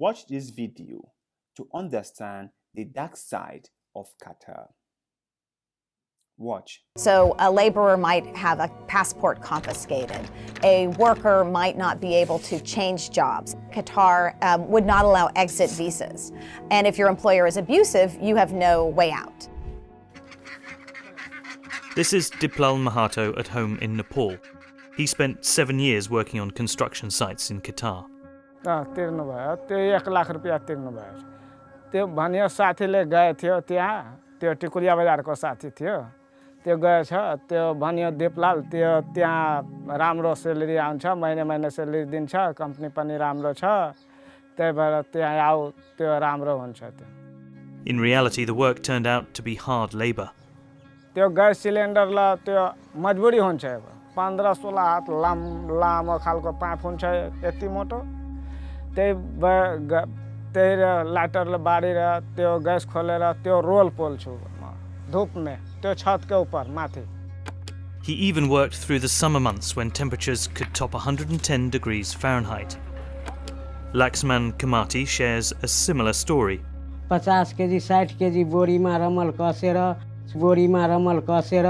Watch this video to understand the dark side of Qatar. Watch. So a laborer might have a passport confiscated. A worker might not be able to change jobs. Qatar would not allow exit visas. And if your employer is abusive, you have no way out. This is Diplal Mahato at home in Nepal. He spent 7 years working on construction sites in Qatar. तिर्नु भयो त्यो 1 लाख रुपैयाँ तिर्नु भयो त्यो भन्यो साथीले गए थियो त्यहाँ त्यो टिकुलिया बजारको साथी थियो त्यो गएछ त्यो भन्यो दिपलाल त्यो त्यहाँ राम्रो स्यालेरी आउँछ महिना स्यालेरी दिन्छ कम्पनी पनि राम्रो छ त्यही भएर त्यहाँ आऊ त्यो राम्रो हुन्छ त्यो In reality, the work turned out to be hard labor. त्यो ग्यास सिलिन्डरला त्यो मजबुरी हुन्छ 15-16 हात लामो खालको पाइप हुन्छ यति मोटो त्यही लाइटरले बारेर त्यो ग्यास खोलेर त्यो रोल पोल्छु धुपमा त्यो छतको ऊपर माथि. He even worked through the summer months when temperatures could top 110 degrees Fahrenheit. Laxman Kamati shares a similar story. 50 KG 60 KG बोरीमा रमल कसेर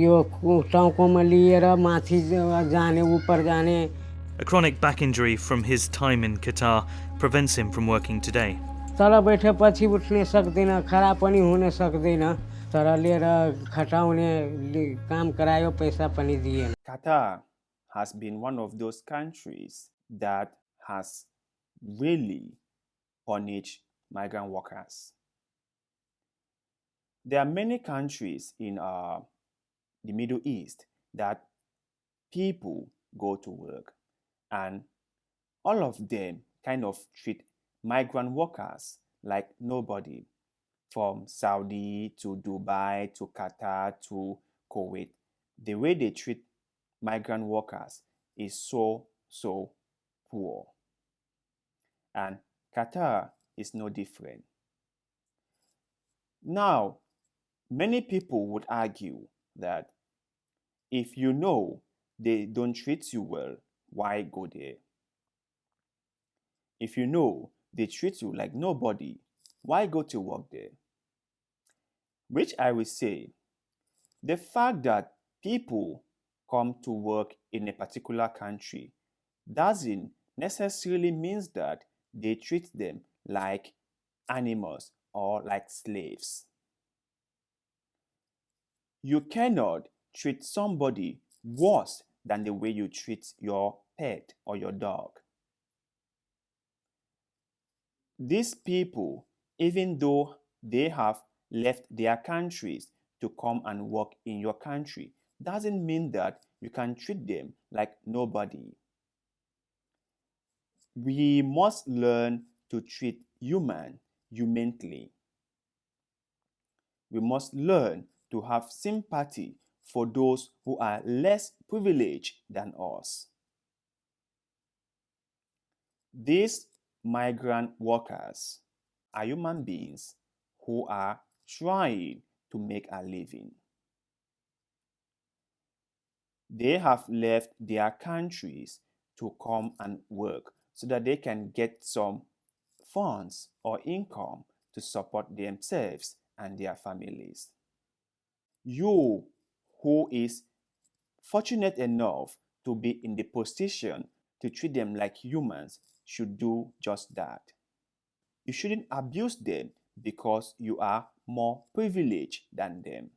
यो टाउकोमा लिएर माथि जाने ऊपर जाने. A chronic back injury from his time in Qatar prevents him from working today. तल बैठेपछि उठ्न सक्दैन खडा पनि हुन सक्दैन तर लिएर खटाउने काम करायो पैसा पनि दिएन. Qatar has been one of those countries that has really punished migrant workers. There are many countries in the Middle East that people go to work and all of them kind of treat migrant workers like nobody. From Saudi to Dubai to Qatar to Kuwait, the way they treat migrant workers is so poor. And Qatar is no different. Now, many people would argue that if you know they don't treat you well, why go there? If you know they treat you like nobody, why go to work there? Which I will say, the fact that people come to work in a particular country doesn't necessarily mean that they treat them like animals or like slaves. You cannot treat somebody worse than the way you treat your pet or your dog. These people, even though they have left their countries to come and work in your country, doesn't mean that you can treat them like nobody. We must learn to treat humanely. We must learn to have sympathy for those who are less privileged than us. These migrant workers are human beings who are trying to make a living. They have left their countries to come and work so that they can get some funds or income to support themselves and their families. You who is fortunate enough to be in the position to treat them like humans should do just that. You shouldn't abuse them because you are more privileged than them.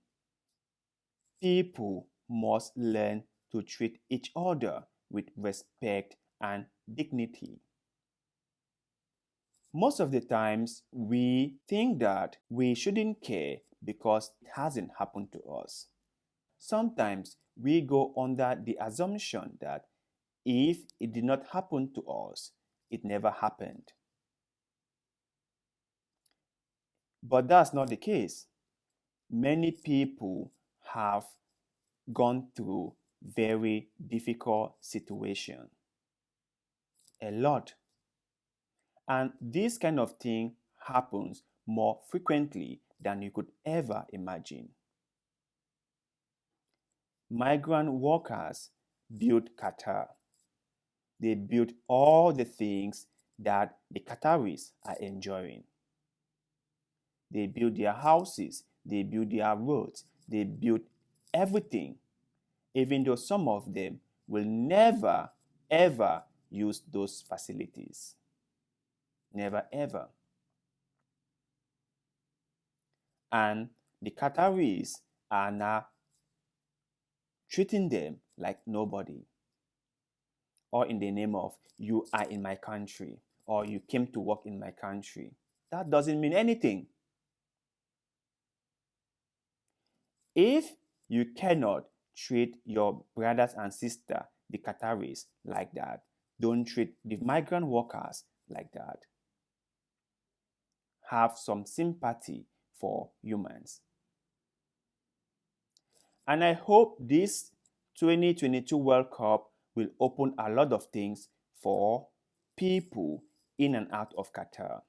People must learn to treat each other with respect and dignity. Most of the times, we think that we shouldn't care because it hasn't happened to us. Sometimes we go under the assumption that if it did not happen to us, it never happened. But that's not the case. Many people have gone through very difficult situations. A lot. And this kind of thing happens more frequently than you could ever imagine. Migrant workers built Qatar. They built all the things that the Qataris are enjoying. They build their houses, they build their roads, they build everything, even though some of them will never ever use those facilities. Never ever. And the Qataris are now treating them like nobody, or in the name of you are in my country, or you came to work in my country. That doesn't mean anything. If you cannot treat your brothers and sisters, the Qataris, like that, don't treat the migrant workers like that. Have some sympathy for humans. And I hope this 2022 World Cup will open a lot of things for people in and out of Qatar.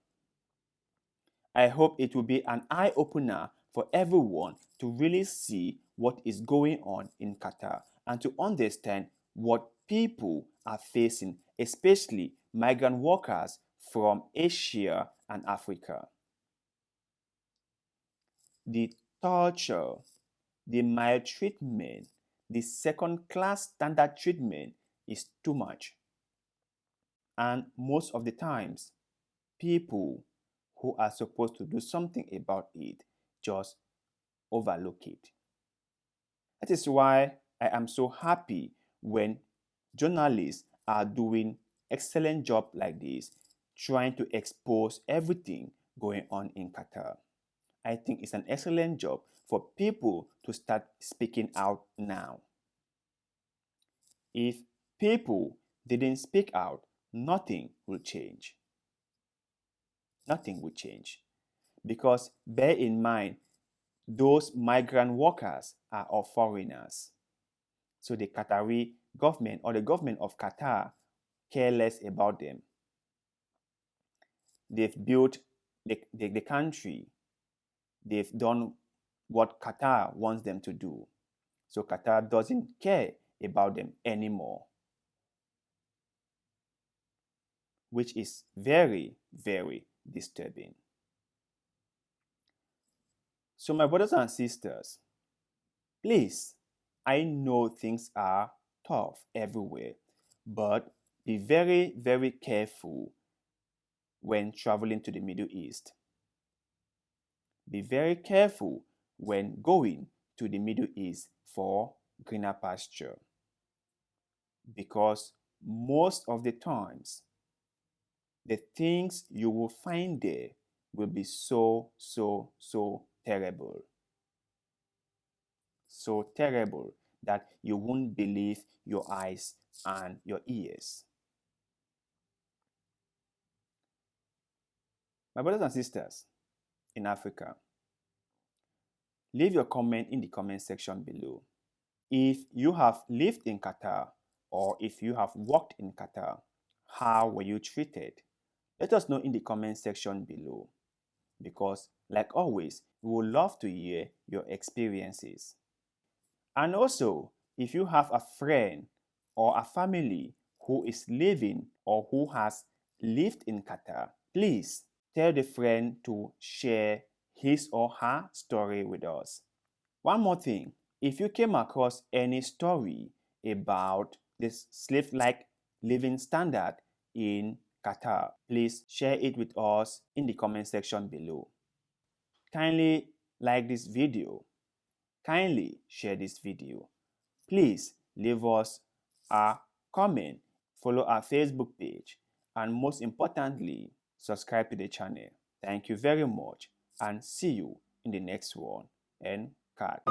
I hope it will be an eye-opener for everyone to really see what is going on in Qatar and to understand what people are facing, especially migrant workers from Asia and Africa. The torture, the maltreatment, the second-class standard treatment is too much. And most of the times, people who are supposed to do something about it just overlook it. That is why I am so happy when journalists are doing excellent job like this, trying to expose everything going on in Qatar. I think it's an excellent job for people to start speaking out now. If people didn't speak out, nothing will change. Nothing will change. Because bear in mind, those migrant workers are all foreigners. So the Qatari government or the government of Qatar care less about them. They've built the country. They've done what Qatar wants them to do. So Qatar doesn't care about them anymore, which is very, very disturbing. So my brothers and sisters, please, I know things are tough everywhere, but be very, very careful when traveling to the Middle East. Be very careful when going to the Middle East for greener pasture, because most of the times, the things you will find there will be so terrible. So terrible that you won't believe your eyes and your ears. My brothers and sisters in Africa, leave your comment in the comment section below. If you have lived in Qatar or if you have worked in Qatar, how were you treated? Let us know in the comment section below, because like always, we would love to hear your experiences. And also, if you have a friend or a family who is living or who has lived in Qatar, please tell the friend to share his or her story with us. One more thing, if you came across any story about this slave-like living standard in Qatar, please share it with us in the comment section below. Kindly like this video. Kindly share this video. Please leave us a comment, follow our Facebook page, and most importantly, subscribe to the channel. Thank you very much and see you in the next one. And cut.